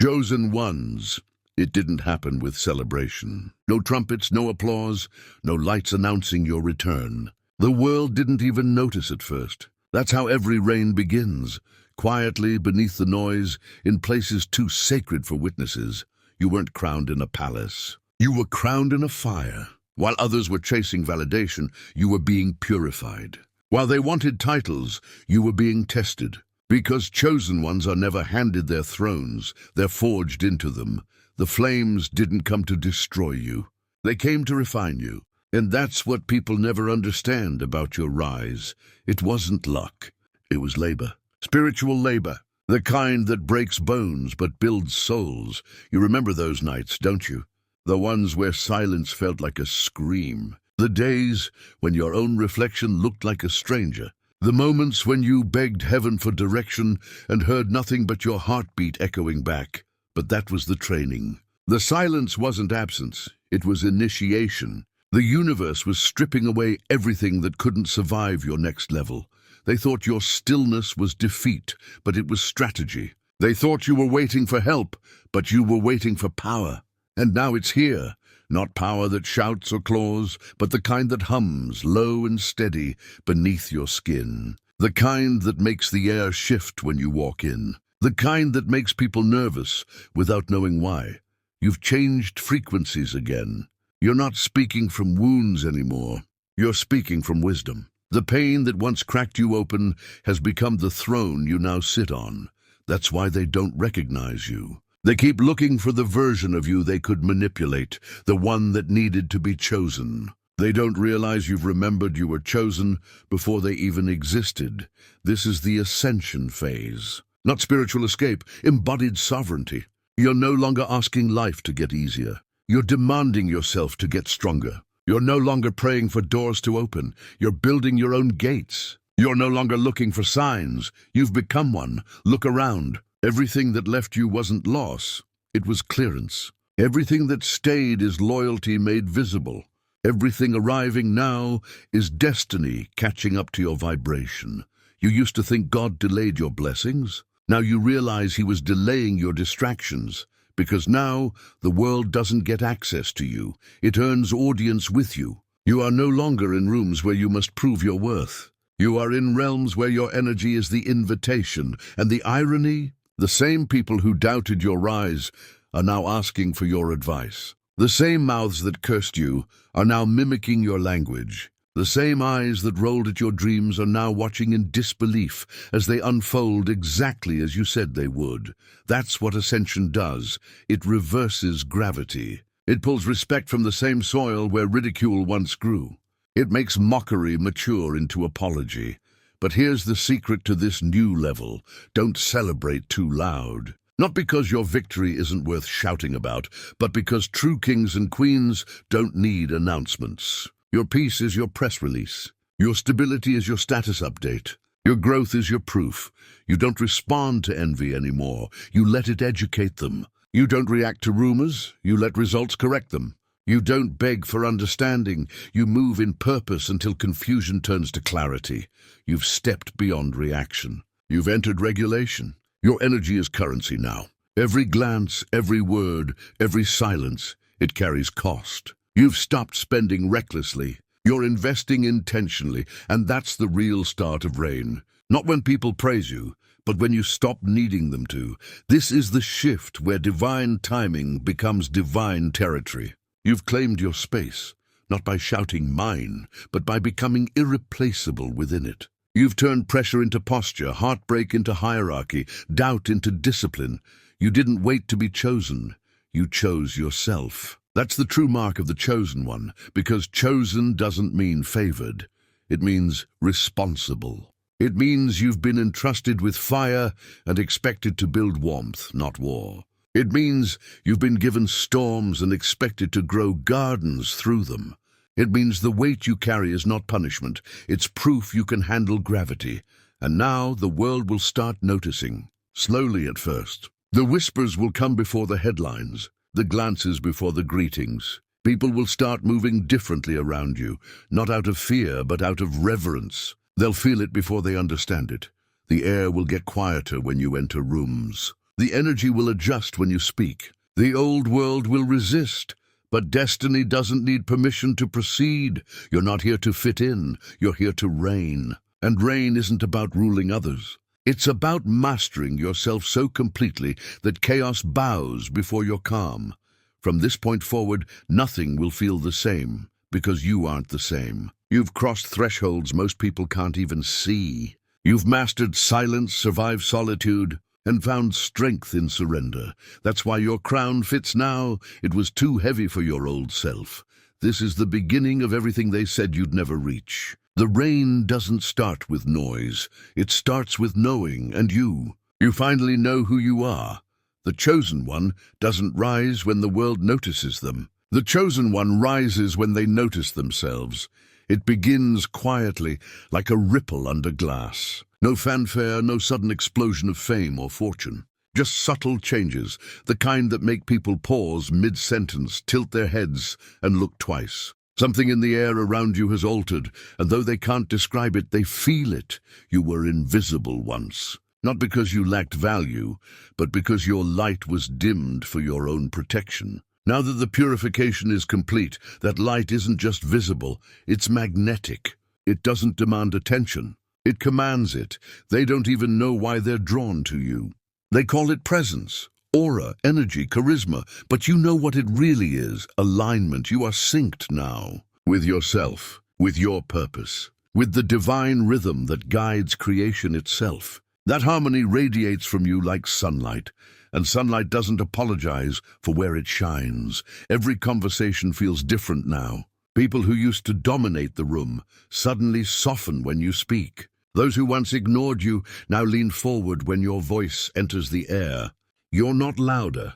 Chosen ones. It didn't happen with celebration. No trumpets, no applause, no lights announcing your return. The world didn't even notice at first. That's how every reign begins. Quietly, beneath the noise, in places too sacred for witnesses. You weren't crowned in a palace. You were crowned in a fire. While others were chasing validation, you were being purified. While they wanted titles, you were being tested. Because chosen ones are never handed their thrones, they're forged into them. The flames didn't come to destroy you. They came to refine you. And that's what people never understand about your rise. It wasn't luck. It was labor. Spiritual labor. The kind that breaks bones but builds souls. You remember those nights, don't you? The ones where silence felt like a scream. The days when your own reflection looked like a stranger. The moments when you begged heaven for direction and heard nothing but your heartbeat echoing back. But that was the training. The silence wasn't absence. It was initiation. The universe was stripping away everything that couldn't survive your next level. They thought your stillness was defeat, but it was strategy. They thought you were waiting for help, but you were waiting for power. And now it's here. Not power that shouts or claws, but the kind that hums, low and steady, beneath your skin. The kind that makes the air shift when you walk in. The kind that makes people nervous without knowing why. You've changed frequencies again. You're not speaking from wounds anymore. You're speaking from wisdom. The pain that once cracked you open has become the throne you now sit on. That's why they don't recognize you. They keep looking for the version of you they could manipulate, the one that needed to be chosen. They don't realize you've remembered you were chosen before they even existed. This is the ascension phase. Not spiritual escape, embodied sovereignty. You're no longer asking life to get easier. You're demanding yourself to get stronger. You're no longer praying for doors to open. You're building your own gates. You're no longer looking for signs. You've become one. Look around. Everything that left you wasn't loss. It was clearance. Everything that stayed is loyalty made visible. Everything arriving now is destiny catching up to your vibration. You used to think God delayed your blessings. Now you realize he was delaying your distractions. Because now the world doesn't get access to you. It earns audience with you. You are no longer in rooms where you must prove your worth. You are in realms where your energy is the invitation. And the irony? The same people who doubted your rise are now asking for your advice. The same mouths that cursed you are now mimicking your language. The same eyes that rolled at your dreams are now watching in disbelief as they unfold exactly as you said they would. That's what ascension does. It reverses gravity. It pulls respect from the same soil where ridicule once grew. It makes mockery mature into apology. But here's the secret to this new level. Don't celebrate too loud. Not because your victory isn't worth shouting about, but because true kings and queens don't need announcements. Your peace is your press release. Your stability is your status update. Your growth is your proof. You don't respond to envy anymore. You let it educate them. You don't react to rumors. You let results correct them. You don't beg for understanding. You move in purpose until confusion turns to clarity. You've stepped beyond reaction. You've entered regulation. Your energy is currency now. Every glance, every word, every silence, it carries cost. You've stopped spending recklessly. You're investing intentionally, and that's the real start of reign. Not when people praise you, but when you stop needing them to. This is the shift where divine timing becomes divine territory. You've claimed your space, not by shouting mine, but by becoming irreplaceable within it. You've turned pressure into posture, heartbreak into hierarchy, doubt into discipline. You didn't wait to be chosen. You chose yourself. That's the true mark of the chosen one, because chosen doesn't mean favored. It means responsible. It means you've been entrusted with fire and expected to build warmth, not war. It means you've been given storms and expected to grow gardens through them. It means the weight you carry is not punishment. It's proof you can handle gravity. And now the world will start noticing. Slowly at first. The whispers will come before the headlines. The glances before the greetings. People will start moving differently around you, not out of fear, but out of reverence. They'll feel it before they understand it. The air will get quieter when you enter rooms. The energy will adjust when you speak. The old world will resist. But destiny doesn't need permission to proceed. You're not here to fit in. You're here to reign. And reign isn't about ruling others. It's about mastering yourself so completely that chaos bows before your calm. From this point forward, nothing will feel the same, because you aren't the same. You've crossed thresholds most people can't even see. You've mastered silence, survived solitude, and found strength in surrender. That's why your crown fits now. It was too heavy for your old self. This is the beginning of everything they said you'd never reach. The reign doesn't start with noise. It starts with knowing, and you. You finally know who you are. The chosen one doesn't rise when the world notices them. The chosen one rises when they notice themselves. It begins quietly, like a ripple under glass. No fanfare, no sudden explosion of fame or fortune. Just subtle changes, the kind that make people pause mid-sentence, tilt their heads, and look twice. Something in the air around you has altered, and though they can't describe it, they feel it. You were invisible once. Not because you lacked value, but because your light was dimmed for your own protection. Now that the purification is complete, that light isn't just visible, it's magnetic. It doesn't demand attention. It commands it. They don't even know why they're drawn to you. They call it presence, aura, energy, charisma, but you know what it really is, alignment. You are synced now with yourself, with your purpose, with the divine rhythm that guides creation itself. That harmony radiates from you like sunlight. And sunlight doesn't apologize for where it shines. Every conversation feels different now. People who used to dominate the room suddenly soften when you speak. Those who once ignored you now lean forward when your voice enters the air. You're not louder.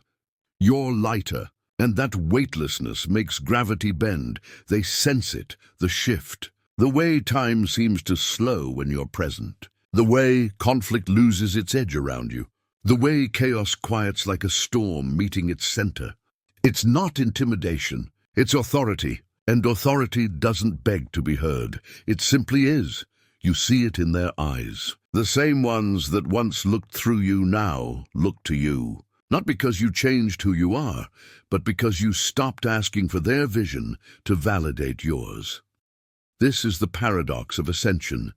You're lighter. And that weightlessness makes gravity bend. They sense it, the shift. The way time seems to slow when you're present. The way conflict loses its edge around you. The way chaos quiets like a storm meeting its center. It's not intimidation, it's authority. And authority doesn't beg to be heard. It simply is. You see it in their eyes. The same ones that once looked through you now look to you. Not because you changed who you are, but because you stopped asking for their vision to validate yours. This is the paradox of ascension.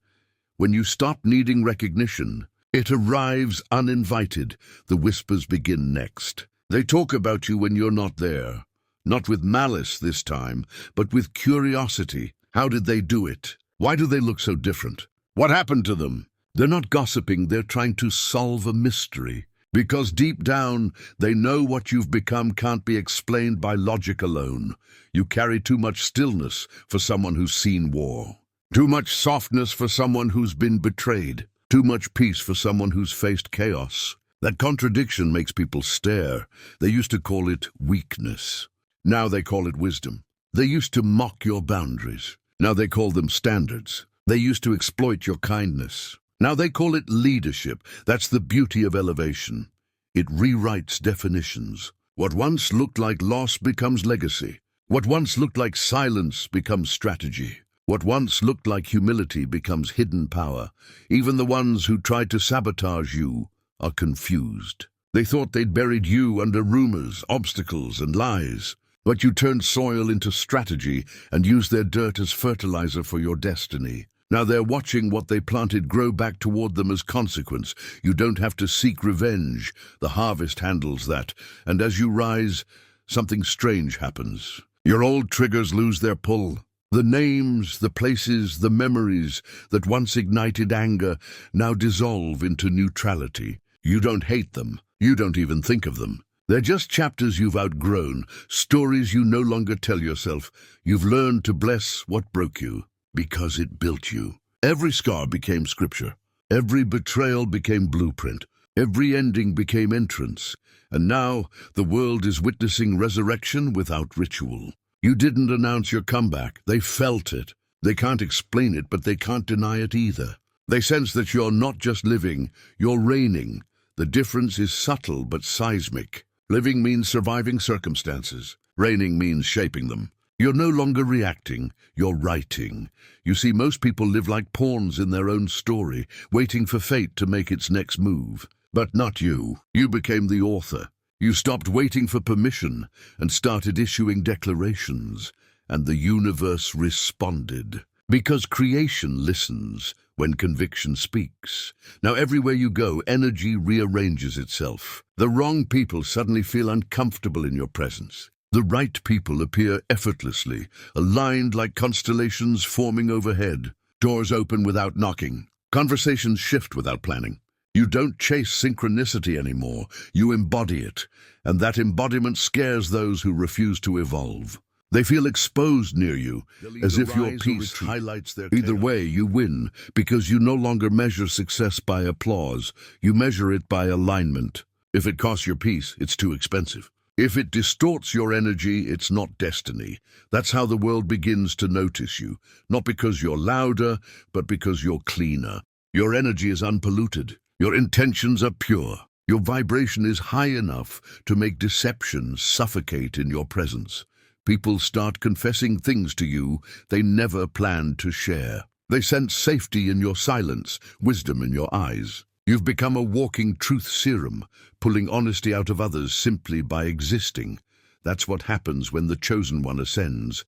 When you stop needing recognition, it arrives uninvited. The whispers begin next. They talk about you when you're not there. Not with malice this time, but with curiosity. How did they do it? Why do they look so different? What happened to them? They're not gossiping, they're trying to solve a mystery. Because deep down, they know what you've become can't be explained by logic alone. You carry too much stillness for someone who's seen war. Too much softness for someone who's been betrayed. Too much peace for someone who's faced chaos. That contradiction makes people stare. They used to call it weakness. Now they call it wisdom. They used to mock your boundaries. Now they call them standards. They used to exploit your kindness. Now they call it leadership. That's the beauty of elevation. It rewrites definitions. What once looked like loss becomes legacy. What once looked like silence becomes strategy. What once looked like humility becomes hidden power. Even the ones who tried to sabotage you are confused. They thought they'd buried you under rumors, obstacles, and lies. But you turned soil into strategy and used their dirt as fertilizer for your destiny. Now they're watching what they planted grow back toward them as consequence. You don't have to seek revenge. The harvest handles that. And as you rise, something strange happens. Your old triggers lose their pull. The names, the places, the memories that once ignited anger now dissolve into neutrality. You don't hate them. You don't even think of them. They're just chapters you've outgrown, stories you no longer tell yourself. You've learned to bless what broke you, because it built you. Every scar became scripture. Every betrayal became blueprint. Every ending became entrance. And now the world is witnessing resurrection without ritual. You didn't announce your comeback. They felt it. They can't explain it, but they can't deny it either. They sense that you're not just living, you're reigning. The difference is subtle but seismic. Living means surviving circumstances. Reigning means shaping them. You're no longer reacting, you're writing. You see, most people live like pawns in their own story, waiting for fate to make its next move. But not you. You became the author. You stopped waiting for permission and started issuing declarations, and the universe responded. Because creation listens when conviction speaks. Now everywhere you go, energy rearranges itself. The wrong people suddenly feel uncomfortable in your presence. The right people appear effortlessly, aligned like constellations forming overhead. Doors open without knocking. Conversations shift without planning. You don't chase synchronicity anymore, you embody it, and that embodiment scares those who refuse to evolve. They feel exposed near you, as if your peace highlights their chaos. Either way, you win, because you no longer measure success by applause, you measure it by alignment. If it costs your peace, it's too expensive. If it distorts your energy, it's not destiny. That's how the world begins to notice you, not because you're louder, but because you're cleaner. Your energy is unpolluted. Your intentions are pure. Your vibration is high enough to make deception suffocate in your presence. People start confessing things to you they never planned to share. They sense safety in your silence, wisdom in your eyes. You've become a walking truth serum, pulling honesty out of others simply by existing. That's what happens when the chosen one ascends.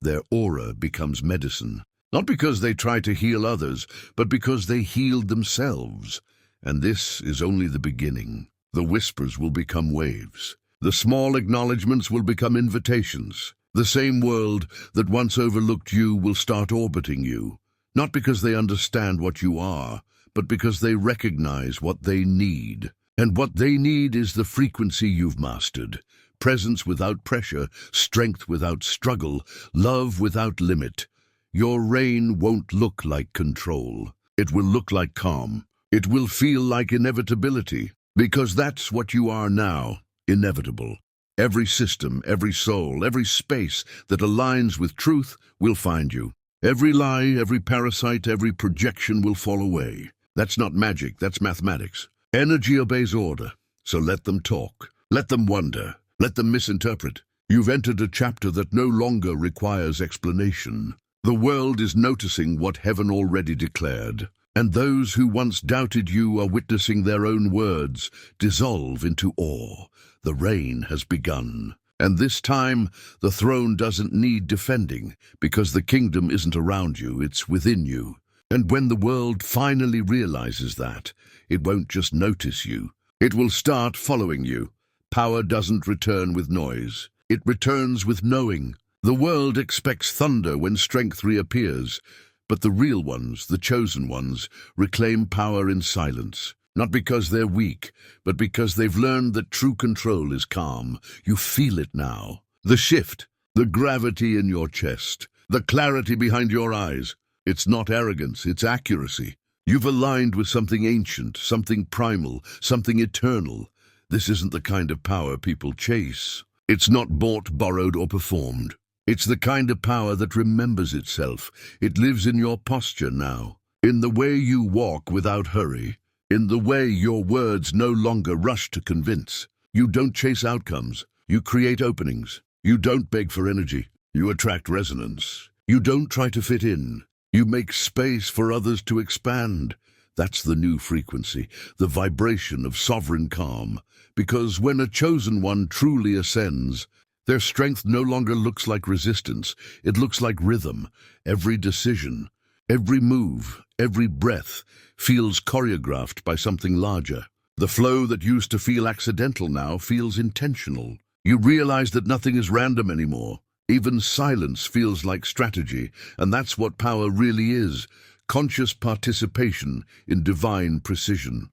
Their aura becomes medicine. Not because they try to heal others, but because they healed themselves. And this is only the beginning. The whispers will become waves. The small acknowledgements will become invitations. The same world that once overlooked you will start orbiting you, not because they understand what you are, but because they recognize what they need. And what they need is the frequency you've mastered. Presence without pressure, strength without struggle, love without limit. Your reign won't look like control. It will look like calm. It will feel like inevitability, because that's what you are now, inevitable. Every system, every soul, every space that aligns with truth will find you. Every lie, every parasite, every projection will fall away. That's not magic, that's mathematics. Energy obeys order, so let them talk. Let them wonder. Let them misinterpret. You've entered a chapter that no longer requires explanation. The world is noticing what heaven already declared. And those who once doubted you are witnessing their own words dissolve into awe. The reign has begun. And this time, the throne doesn't need defending, because the kingdom isn't around you, it's within you. And when the world finally realizes that, it won't just notice you. It will start following you. Power doesn't return with noise. It returns with knowing. The world expects thunder when strength reappears. But the real ones, the chosen ones, reclaim power in silence. Not because they're weak, but because they've learned that true control is calm. You feel it now. The shift, the gravity in your chest, the clarity behind your eyes. It's not arrogance, it's accuracy. You've aligned with something ancient, something primal, something eternal. This isn't the kind of power people chase. It's not bought, borrowed, or performed. It's the kind of power that remembers itself. It lives in your posture now, in the way you walk without hurry, in the way your words no longer rush to convince. You don't chase outcomes. You create openings. You don't beg for energy. You attract resonance. You don't try to fit in. You make space for others to expand. That's the new frequency, the vibration of sovereign calm. Because when a chosen one truly ascends, their strength no longer looks like resistance. It looks like rhythm. Every decision, every move, every breath feels choreographed by something larger. The flow that used to feel accidental now feels intentional. You realize that nothing is random anymore. Even silence feels like strategy, and that's what power really is, conscious participation in divine precision.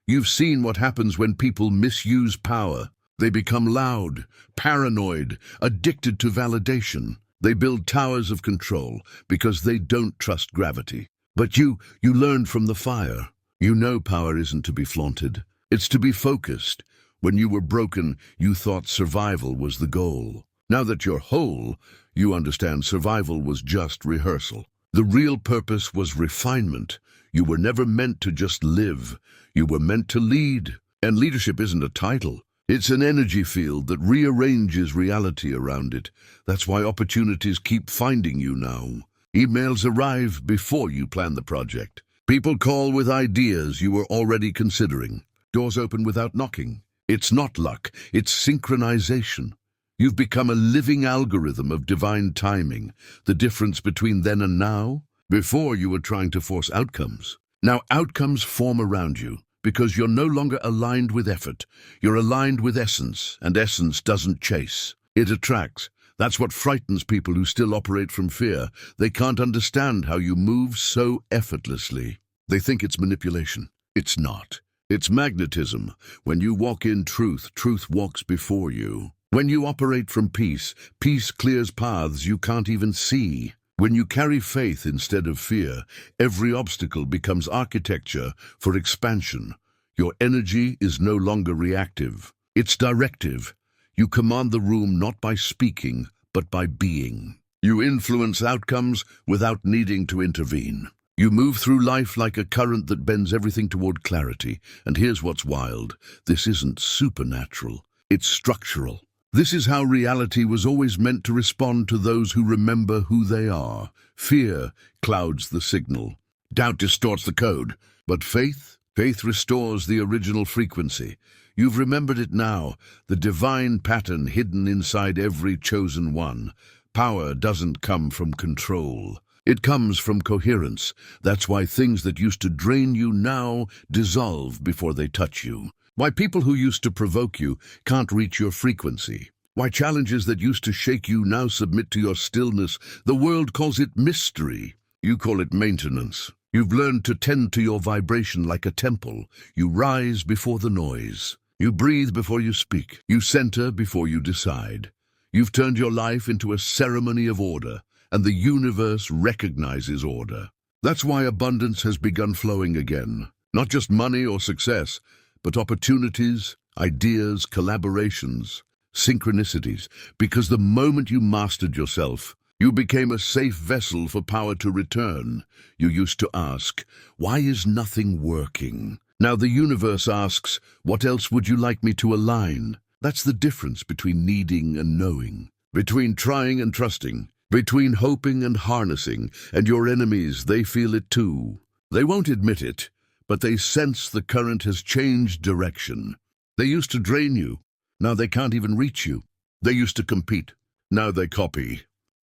You've seen what happens when people misuse power. They become loud, paranoid, addicted to validation. They build towers of control because they don't trust gravity. But you learned from the fire. You know power isn't to be flaunted. It's to be focused. When you were broken, you thought survival was the goal. Now that you're whole, you understand survival was just rehearsal. The real purpose was refinement. You were never meant to just live. You were meant to lead. And leadership isn't a title. It's an energy field that rearranges reality around it. That's why opportunities keep finding you now. Emails arrive before you plan the project. People call with ideas you were already considering. Doors open without knocking. It's not luck, it's synchronization. You've become a living algorithm of divine timing. The difference between then and now? Before you were trying to force outcomes. Now outcomes form around you because you're no longer aligned with effort. You're aligned with essence, and essence doesn't chase. It attracts. That's what frightens people who still operate from fear. They can't understand how you move so effortlessly. They think it's manipulation. It's not. It's magnetism. When you walk in truth, truth walks before you. When you operate from peace, peace clears paths you can't even see. When you carry faith instead of fear, every obstacle becomes architecture for expansion. Your energy is no longer reactive. It's directive. You command the room not by speaking, but by being. You influence outcomes without needing to intervene. You move through life like a current that bends everything toward clarity. And here's what's wild. This isn't supernatural. It's structural. This is how reality was always meant to respond to those who remember who they are. Fear clouds the signal. Doubt distorts the code. But faith restores the original frequency. You've remembered it now, the divine pattern hidden inside every chosen one. Power doesn't come from control. It comes from coherence. That's why things that used to drain you now dissolve before they touch you. Why people who used to provoke you can't reach your frequency. Why challenges that used to shake you now submit to your stillness. The world calls it mystery. You call it maintenance. You've learned to tend to your vibration like a temple. You rise before the noise. You breathe before you speak. You center before you decide. You've turned your life into a ceremony of order, and the universe recognizes order. That's why abundance has begun flowing again. Not just money or success, but opportunities, ideas, collaborations, synchronicities. Because the moment you mastered yourself, you became a safe vessel for power to return. You used to ask, why is nothing working? Now the universe asks, what else would you like me to align? That's the difference between needing and knowing, between trying and trusting, between hoping and harnessing. And your enemies, they feel it too. They won't admit it, but they sense the current has changed direction. They used to drain you. Now they can't even reach you. They used to compete. Now they copy.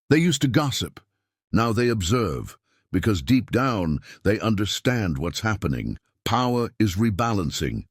They used to gossip. Now they observe, because deep down they understand what's happening. Power is rebalancing.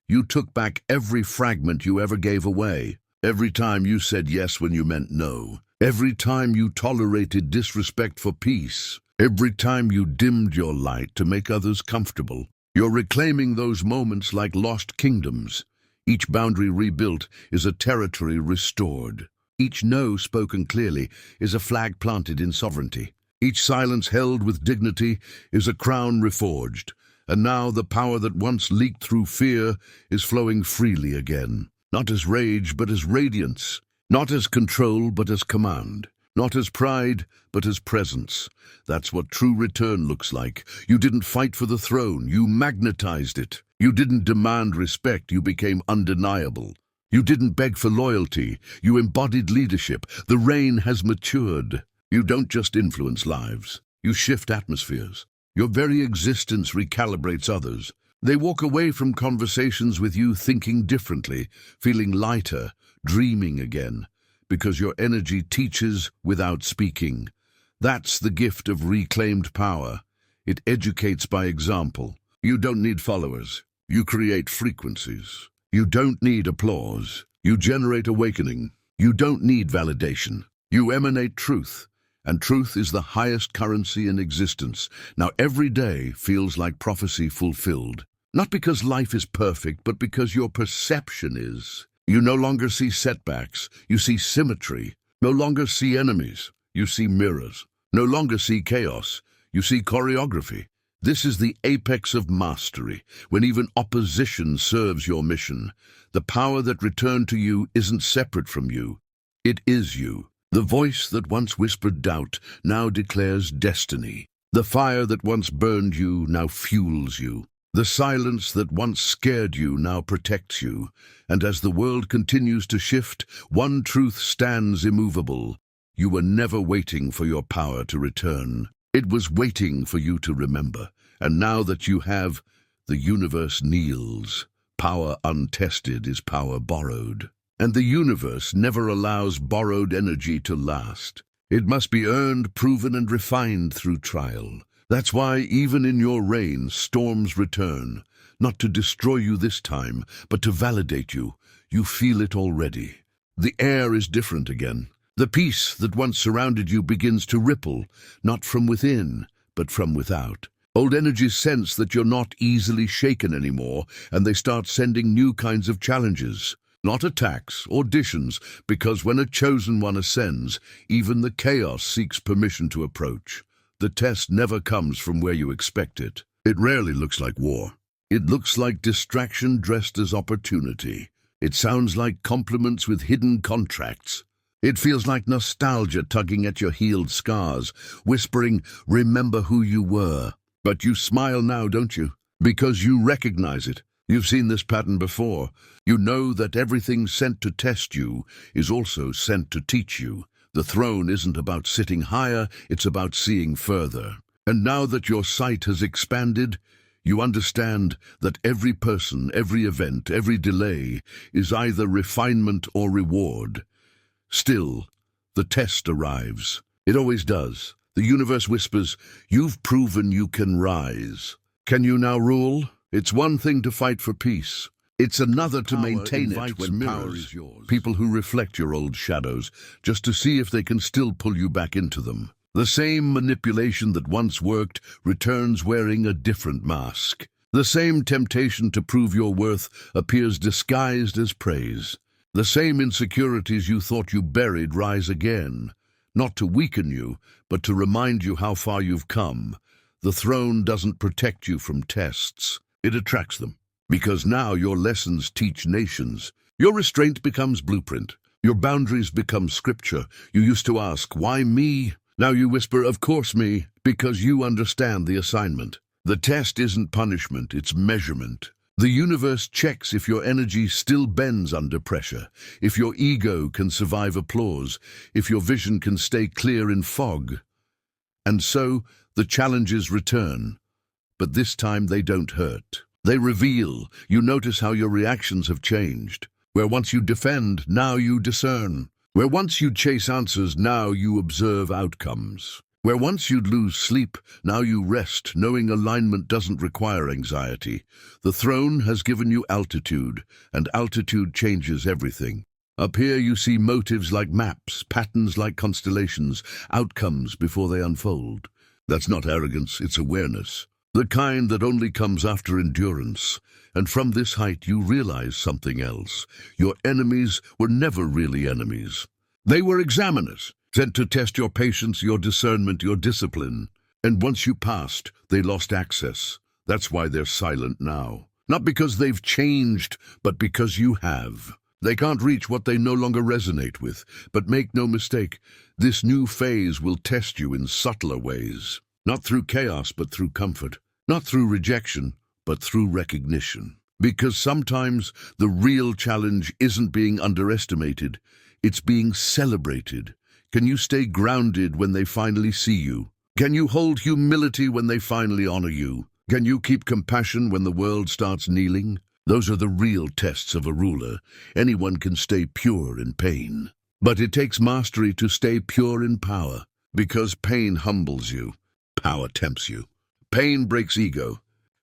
You took back every fragment you ever gave away. Every time you said yes when you meant no. Every time you tolerated disrespect for peace. Every time you dimmed your light to make others comfortable. You're reclaiming those moments like lost kingdoms. Each boundary rebuilt is a territory restored. Each no spoken clearly is a flag planted in sovereignty. Each silence held with dignity is a crown reforged. And now the power that once leaked through fear is flowing freely again. Not as rage, but as radiance. Not as control, but as command. Not as pride, but as presence. That's what true return looks like. You didn't fight for the throne, you magnetized it. You didn't demand respect, you became undeniable. You didn't beg for loyalty, you embodied leadership. The reign has matured. You don't just influence lives, you shift atmospheres. Your very existence recalibrates others. They walk away from conversations with you thinking differently, feeling lighter, dreaming again. Because your energy teaches without speaking. That's the gift of reclaimed power. It educates by example. You don't need followers. You create frequencies. You don't need applause. You generate awakening. You don't need validation. You emanate truth. And truth is the highest currency in existence. Now every day feels like prophecy fulfilled. Not because life is perfect, but because your perception is. You no longer see setbacks, you see symmetry. No longer see enemies, you see mirrors. No longer see chaos, you see choreography. This is the apex of mastery, when even opposition serves your mission. The power that returned to you isn't separate from you. It is you. The voice that once whispered doubt now declares destiny. The fire that once burned you now fuels you. The silence that once scared you now protects you. And as the world continues to shift, one truth stands immovable. You were never waiting for your power to return. It was waiting for you to remember. And now that you have, the universe kneels. Power untested is power borrowed. And the universe never allows borrowed energy to last. It must be earned, proven, and refined through trial. That's why even in your reign, storms return, not to destroy you this time, but to validate you. You feel it already. The air is different again. The peace that once surrounded you begins to ripple, not from within, but from without. Old energies sense that you're not easily shaken anymore, and they start sending new kinds of challenges. Not attacks, auditions, because when a chosen one ascends, even the chaos seeks permission to approach. The test never comes from where you expect it. It rarely looks like war. It looks like distraction dressed as opportunity. It sounds like compliments with hidden contracts. It feels like nostalgia tugging at your healed scars, whispering, "Remember who you were." But you smile now, don't you? Because you recognize it. You've seen this pattern before. You know that everything sent to test you is also sent to teach you. The throne isn't about sitting higher, it's about seeing further. And now that your sight has expanded, you understand that every person, every event, every delay is either refinement or reward. Still, the test arrives. It always does. The universe whispers, "You've proven you can rise. Can you now rule?" It's one thing to fight for peace. It's another to maintain it when power is yours. People who reflect your old shadows, just to see if they can still pull you back into them. The same manipulation that once worked returns wearing a different mask. The same temptation to prove your worth appears disguised as praise. The same insecurities you thought you buried rise again, not to weaken you, but to remind you how far you've come. The throne doesn't protect you from tests. It attracts them, because now your lessons teach nations. Your restraint becomes blueprint. Your boundaries become scripture. You used to ask, "Why me?" Now you whisper, "Of course me," because you understand the assignment. The test isn't punishment, it's measurement. The universe checks if your energy still bends under pressure, if your ego can survive applause, if your vision can stay clear in fog. And so, the challenges return. But this time they don't hurt. They reveal. You notice how your reactions have changed. Where once you defend, now you discern. Where once you'd chase answers, now you observe outcomes. Where once you'd lose sleep, now you rest, knowing alignment doesn't require anxiety. The throne has given you altitude, and altitude changes everything. Up here you see motives like maps, patterns like constellations, outcomes before they unfold. That's not arrogance, it's awareness. The kind that only comes after endurance. And from this height you realize something else. Your enemies were never really enemies. They were examiners, sent to test your patience, your discernment, your discipline. And once you passed, they lost access. That's why they're silent now. Not because they've changed, but because you have. They can't reach what they no longer resonate with. But make no mistake, this new phase will test you in subtler ways. Not through chaos, but through comfort. Not through rejection, but through recognition. Because sometimes the real challenge isn't being underestimated, it's being celebrated. Can you stay grounded when they finally see you? Can you hold humility when they finally honor you? Can you keep compassion when the world starts kneeling? Those are the real tests of a ruler. Anyone can stay pure in pain. But it takes mastery to stay pure in power, because pain humbles you, power tempts you. Pain breaks ego,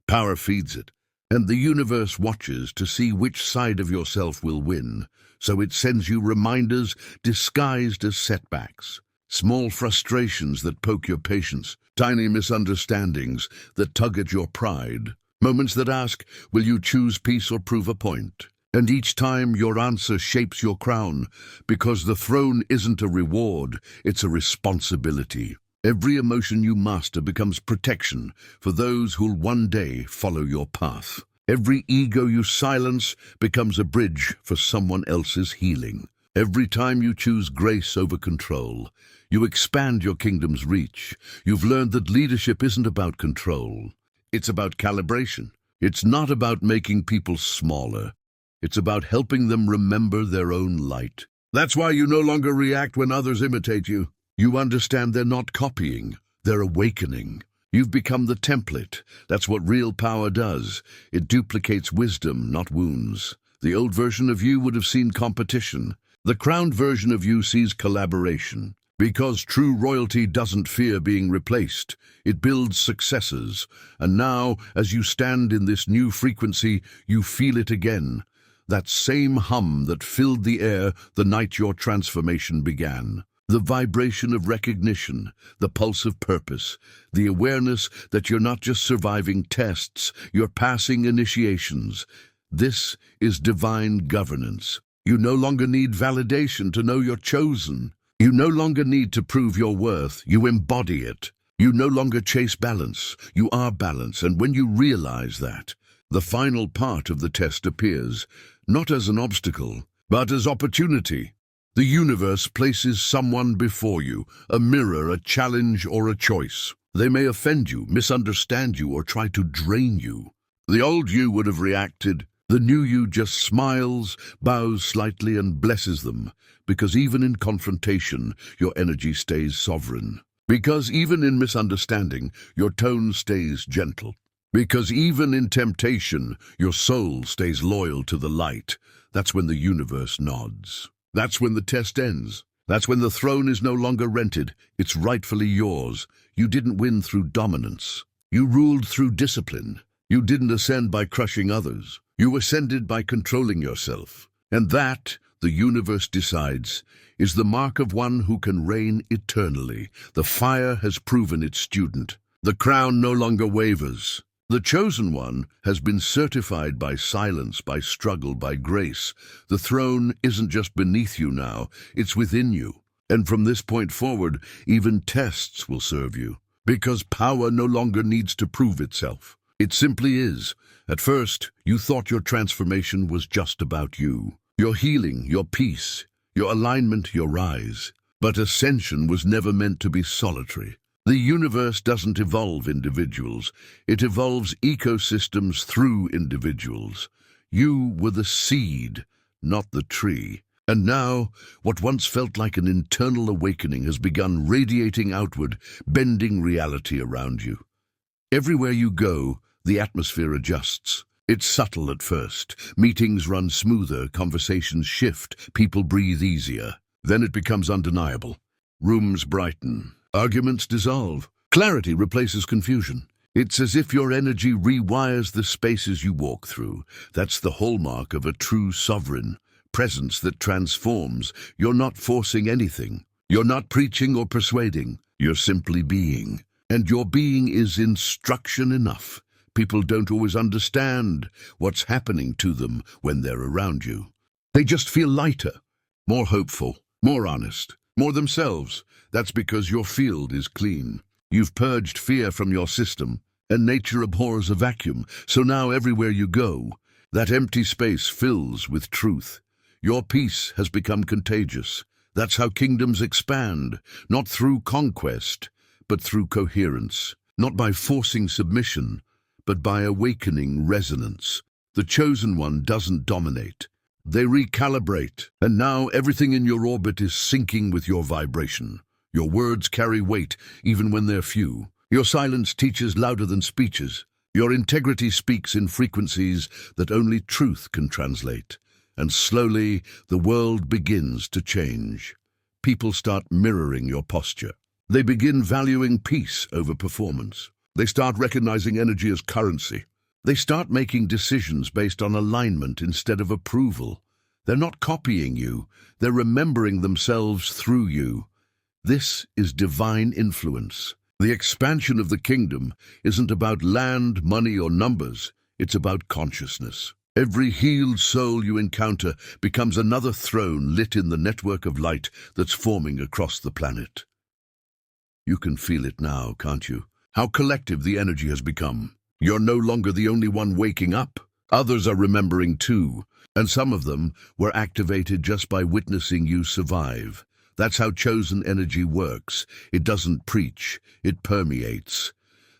power feeds it, and the universe watches to see which side of yourself will win, so it sends you reminders disguised as setbacks, small frustrations that poke your patience, tiny misunderstandings that tug at your pride, moments that ask, will you choose peace or prove a point? And each time your answer shapes your crown, because the throne isn't a reward, it's a responsibility. Every emotion you master becomes protection for those who'll one day follow your path. Every ego you silence becomes a bridge for someone else's healing. Every time you choose grace over control, you expand your kingdom's reach. You've learned that leadership isn't about control. It's about calibration. It's not about making people smaller. It's about helping them remember their own light. That's why you no longer react when others imitate you. You understand they're not copying, they're awakening. You've become the template. That's what real power does. It duplicates wisdom, not wounds. The old version of you would have seen competition. The crowned version of you sees collaboration. Because true royalty doesn't fear being replaced. It builds successors. And now, as you stand in this new frequency, you feel it again. That same hum that filled the air the night your transformation began. The vibration of recognition, the pulse of purpose, the awareness that you're not just surviving tests, you're passing initiations. This is divine governance. You no longer need validation to know you're chosen. You no longer need to prove your worth. You embody it. You no longer chase balance. You are balance, and when you realize that, the final part of the test appears, not as an obstacle, but as opportunity. The universe places someone before you, a mirror, a challenge, or a choice. They may offend you, misunderstand you, or try to drain you. The old you would have reacted. The new you just smiles, bows slightly, and blesses them, because even in confrontation, your energy stays sovereign. Because even in misunderstanding, your tone stays gentle. Because even in temptation, your soul stays loyal to the light. That's when the universe nods. That's when the test ends. That's when the throne is no longer rented. It's rightfully yours. You didn't win through dominance. You ruled through discipline. You didn't ascend by crushing others. You ascended by controlling yourself. And that, the universe decides, is the mark of one who can reign eternally. The fire has proven its student. The crown no longer wavers. The chosen one has been certified by silence, by struggle, by grace. The throne isn't just beneath you now, it's within you. And from this point forward, even tests will serve you. Because power no longer needs to prove itself. It simply is. At first, you thought your transformation was just about you. Your healing, your peace, your alignment, your rise. But ascension was never meant to be solitary. The universe doesn't evolve individuals. It evolves ecosystems through individuals. You were the seed, not the tree. And now, what once felt like an internal awakening has begun radiating outward, bending reality around you. Everywhere you go, the atmosphere adjusts. It's subtle at first. Meetings run smoother, conversations shift, people breathe easier. Then it becomes undeniable. Rooms brighten. Arguments dissolve. Clarity replaces confusion. It's as if your energy rewires the spaces you walk through. That's the hallmark of a true sovereign. Presence that transforms. You're not forcing anything. You're not preaching or persuading. You're simply being. And your being is instruction enough. People don't always understand what's happening to them when they're around you. They just feel lighter, more hopeful, more honest, more themselves. That's because your field is clean. You've purged fear from your system, and nature abhors a vacuum. So now everywhere you go, that empty space fills with truth. Your peace has become contagious. That's how kingdoms expand, not through conquest, but through coherence. Not by forcing submission, but by awakening resonance. The chosen one doesn't dominate. They recalibrate, and now everything in your orbit is syncing with your vibration. Your words carry weight, even when they're few. Your silence teaches louder than speeches. Your integrity speaks in frequencies that only truth can translate. And slowly, the world begins to change. People start mirroring your posture. They begin valuing peace over performance. They start recognizing energy as currency. They start making decisions based on alignment instead of approval. They're not copying you. They're remembering themselves through you. This is divine influence. The expansion of the kingdom isn't about land, money, or numbers. It's about consciousness. Every healed soul you encounter becomes another throne lit in the network of light that's forming across the planet. You can feel it now, can't you? How collective the energy has become. You're no longer the only one waking up. Others are remembering too, and some of them were activated just by witnessing you survive. That's how chosen energy works. It doesn't preach, it permeates.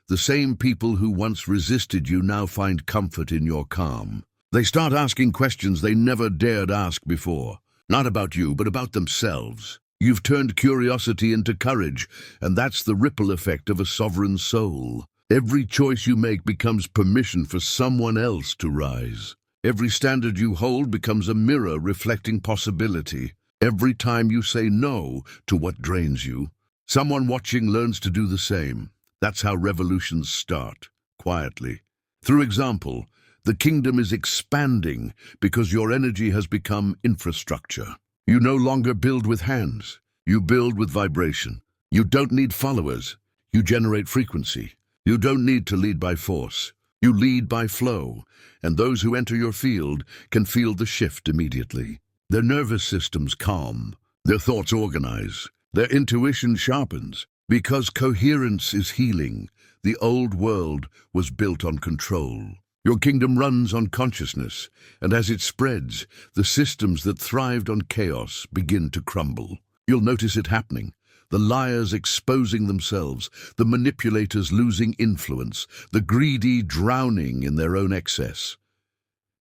The same people who once resisted you now find comfort in your calm. They start asking questions they never dared ask before. Not about you, but about themselves. You've turned curiosity into courage, and that's the ripple effect of a sovereign soul. Every choice you make becomes permission for someone else to rise. Every standard you hold becomes a mirror reflecting possibility. Every time you say no to what drains you, someone watching learns to do the same. That's how revolutions start, quietly. Through example, the kingdom is expanding because your energy has become infrastructure. You no longer build with hands. You build with vibration. You don't need followers. You generate frequency. You don't need to lead by force. You lead by flow, and those who enter your field can feel the shift immediately. Their nervous systems calm, their thoughts organize, their intuition sharpens. Because coherence is healing, the old world was built on control. Your kingdom runs on consciousness, and as it spreads, the systems that thrived on chaos begin to crumble. You'll notice it happening. The liars exposing themselves, the manipulators losing influence, the greedy drowning in their own excess.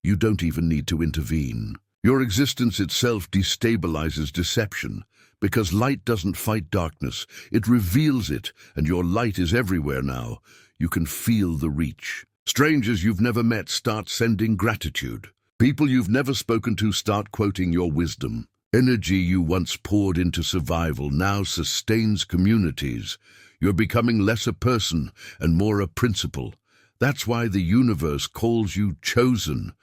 You don't even need to intervene. Your existence itself destabilizes deception, because light doesn't fight darkness. It reveals it, and your light is everywhere now. You can feel the reach. Strangers you've never met start sending gratitude. People you've never spoken to start quoting your wisdom. Energy you once poured into survival now sustains communities. You're becoming less a person and more a principle. That's why the universe calls you chosen.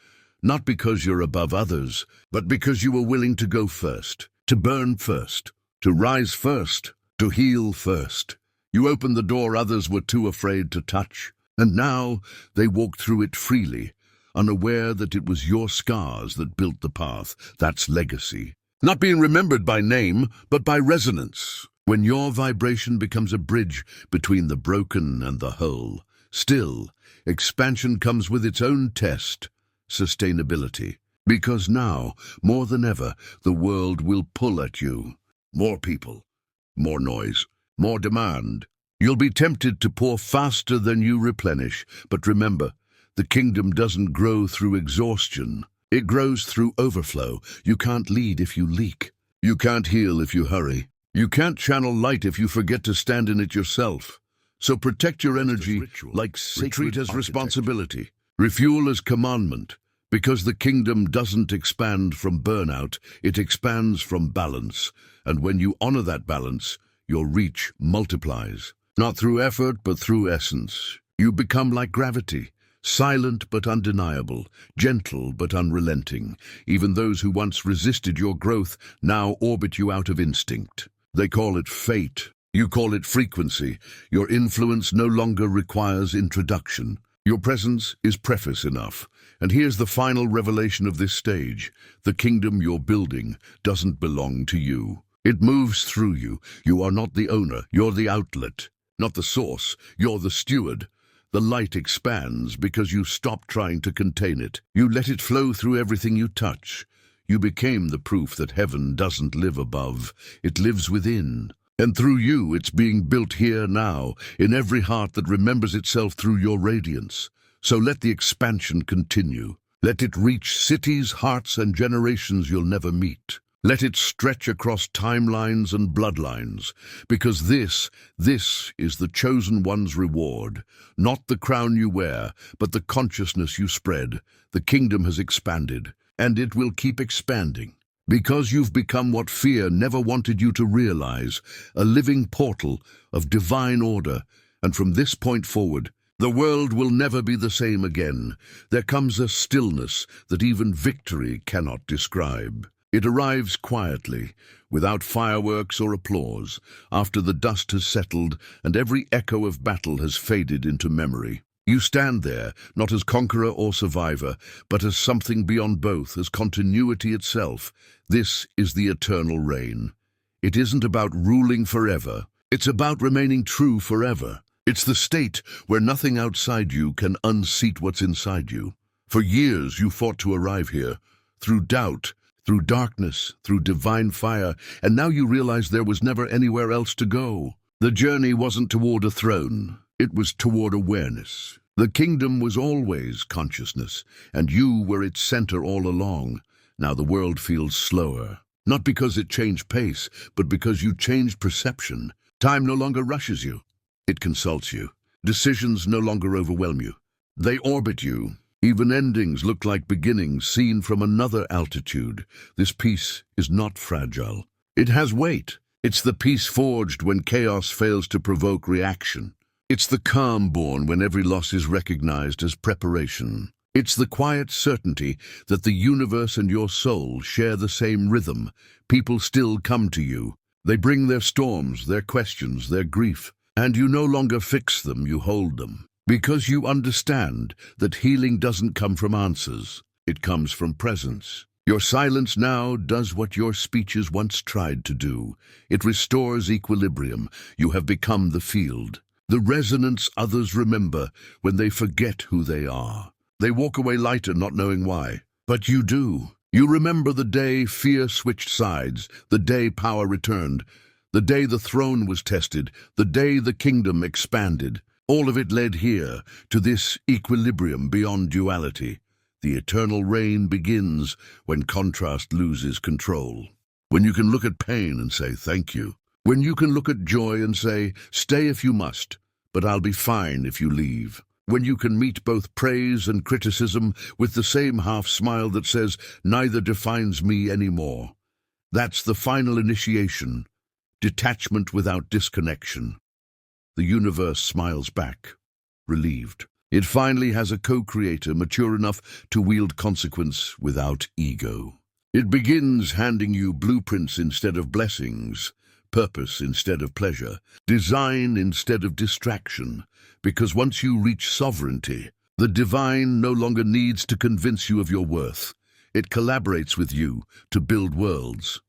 Not because you're above others, but because you were willing to go first, to burn first, to rise first, to heal first. You opened the door others were too afraid to touch. And now they walk through it freely, unaware that it was your scars that built the path. That's legacy. Not being remembered by name, but by resonance. When your vibration becomes a bridge between the broken and the whole. Still, expansion comes with its own test, sustainability. Because now, more than ever, the world will pull at you. More people, more noise, more demand. You'll be tempted to pour faster than you replenish, but remember, the kingdom doesn't grow through exhaustion. It grows through overflow. You can't lead if you leak. You can't heal if you hurry. You can't channel light if you forget to stand in it yourself. So protect your energy like retreat as responsibility. Refuel as commandment, because the kingdom doesn't expand from burnout, it expands from balance. And when you honor that balance, your reach multiplies. Not through effort, but through essence. You become like gravity, silent but undeniable, gentle but unrelenting. Even those who once resisted your growth now orbit you out of instinct. They call it fate. You call it frequency. Your influence no longer requires introduction. Your presence is preface enough. And here's the final revelation of this stage. The kingdom you're building doesn't belong to you. It moves through you. You are not the owner, you're the outlet. Not the source, you're the steward. The light expands because you stop trying to contain it. You let it flow through everything you touch. You became the proof that heaven doesn't live above, it lives within. And through you, it's being built here now, in every heart that remembers itself through your radiance. So let the expansion continue. Let it reach cities, hearts, and generations you'll never meet. Let it stretch across timelines and bloodlines, because this is the chosen one's reward. Not the crown you wear, but the consciousness you spread. The kingdom has expanded, and it will keep expanding. Because you've become what fear never wanted you to realize, a living portal of divine order. And from this point forward, the world will never be the same again. There comes a stillness that even victory cannot describe. It arrives quietly, without fireworks or applause, after the dust has settled and every echo of battle has faded into memory. You stand there, not as conqueror or survivor, but as something beyond both, as continuity itself. This is the eternal reign. It isn't about ruling forever. It's about remaining true forever. It's the state where nothing outside you can unseat what's inside you. For years you fought to arrive here, through doubt, through darkness, through divine fire, and now you realize there was never anywhere else to go. The journey wasn't toward a throne, it was toward awareness. The kingdom was always consciousness, and you were its center all along. Now the world feels slower, Not because it changed pace, but because you changed perception. Time no longer rushes you. It consults you. Decisions no longer overwhelm you. They orbit you. Even endings look like beginnings seen from another altitude. This peace is not fragile. It has weight. It's the peace forged when chaos fails to provoke reaction. It's the calm born when every loss is recognized as preparation. It's the quiet certainty that the universe and your soul share the same rhythm. People still come to you. They bring their storms, their questions, their grief, and you no longer fix them, you hold them. Because you understand that healing doesn't come from answers. It comes from presence. Your silence now does what your speeches once tried to do. It restores equilibrium. You have become the field. The resonance others remember when they forget who they are. They walk away lighter, not knowing why. But you do. You remember the day fear switched sides, the day power returned, the day the throne was tested, the day the kingdom expanded. All of it led here, to this equilibrium beyond duality. The eternal reign begins when contrast loses control. When you can look at pain and say, thank you. When you can look at joy and say, stay if you must, but I'll be fine if you leave. When you can meet both praise and criticism with the same half smile that says, neither defines me anymore. That's the final initiation, detachment without disconnection. The universe smiles back, relieved. It finally has a co-creator mature enough to wield consequence without ego. It begins handing you blueprints instead of blessings, purpose instead of pleasure, design instead of distraction, because once you reach sovereignty, the divine no longer needs to convince you of your worth. It collaborates with you to build worlds.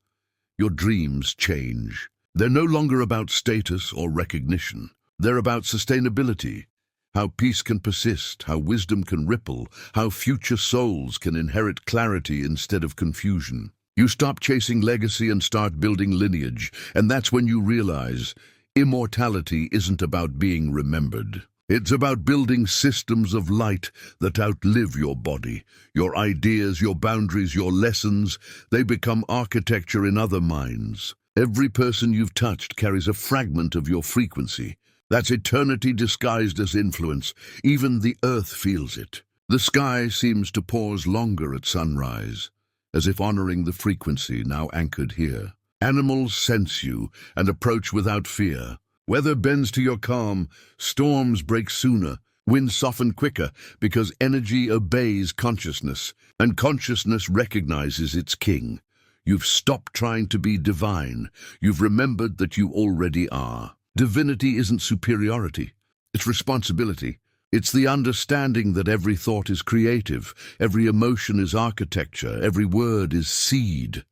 Your dreams change. They're no longer about status or recognition. They're about sustainability, how peace can persist, how wisdom can ripple, how future souls can inherit clarity instead of confusion. You stop chasing legacy and start building lineage, and that's when you realize immortality isn't about being remembered. It's about building systems of light that outlive your body. Your ideas, your boundaries, your lessons, they become architecture in other minds. Every person you've touched carries a fragment of your frequency. That's eternity disguised as influence. Even the earth feels it. The sky seems to pause longer at sunrise, as if honoring the frequency now anchored here. Animals sense you and approach without fear. Weather bends to your calm, storms break sooner, winds soften quicker, because energy obeys consciousness, and consciousness recognizes its king. You've stopped trying to be divine. You've remembered that you already are. Divinity isn't superiority, it's responsibility. It's the understanding that every thought is creative, every emotion is architecture, every word is seed.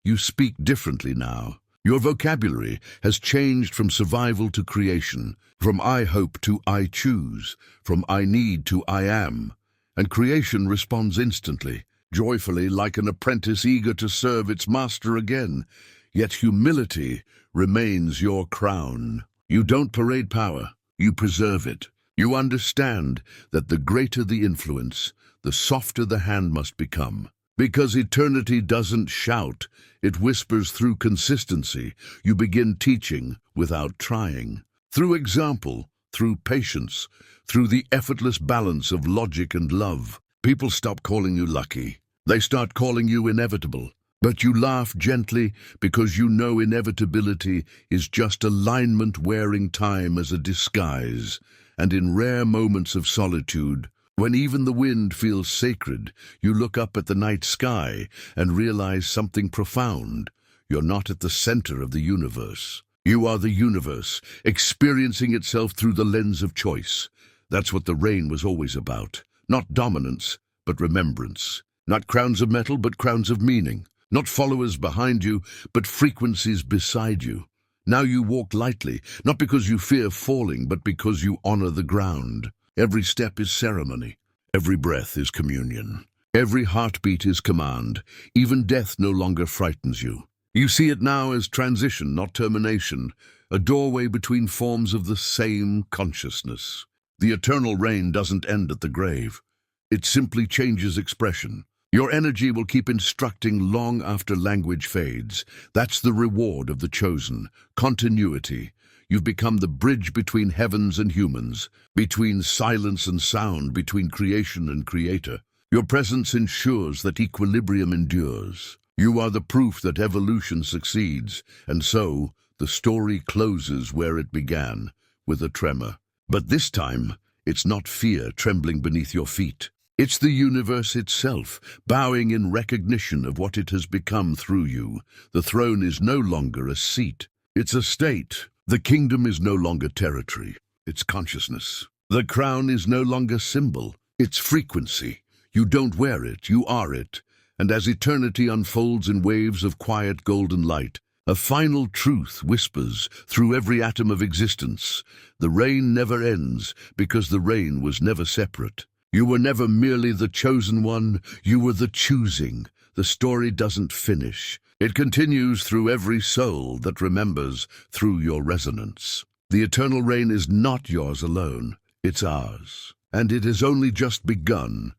You speak differently now. Your vocabulary has changed from survival to creation, from I hope to I choose, from I need to I am. And creation responds instantly, joyfully, like an apprentice eager to serve its master again. Yet humility remains your crown. You don't parade power, you preserve it. You understand that the greater the influence, the softer the hand must become. Because eternity doesn't shout, it whispers through consistency. You begin teaching without trying. Through example, through patience, through the effortless balance of logic and love. People stop calling you lucky. They start calling you inevitable. But you laugh gently because you know inevitability is just alignment wearing time as a disguise. And in rare moments of solitude, when even the wind feels sacred, you look up at the night sky and realize something profound. You're not at the center of the universe. You are the universe, experiencing itself through the lens of choice. That's what the rain was always about. Not dominance, but remembrance. Not crowns of metal, but crowns of meaning. Not followers behind you, but frequencies beside you. Now you walk lightly, not because you fear falling, but because you honor the ground. Every step is ceremony. Every breath is communion. Every heartbeat is command. Even death no longer frightens you. You see it now as transition, not termination, a doorway between forms of the same consciousness. The eternal reign doesn't end at the grave. It simply changes expression. Your energy will keep instructing long after language fades. That's the reward of the chosen. Continuity. You've become the bridge between heavens and humans, between silence and sound, between creation and creator. Your presence ensures that equilibrium endures. You are the proof that evolution succeeds, and so the story closes where it began, with a tremor. But this time, it's not fear trembling beneath your feet. It's the universe itself, bowing in recognition of what it has become through you. The throne is no longer a seat. It's a state. The kingdom is no longer territory. It's consciousness. The crown is no longer symbol. It's frequency. You don't wear it, you are it. And as eternity unfolds in waves of quiet golden light, a final truth whispers through every atom of existence. The reign never ends because the reign was never separate. You were never merely the chosen one, you were the choosing. The story doesn't finish. It continues through every soul that remembers, through your resonance. The eternal reign is not yours alone, it's ours. And it has only just begun.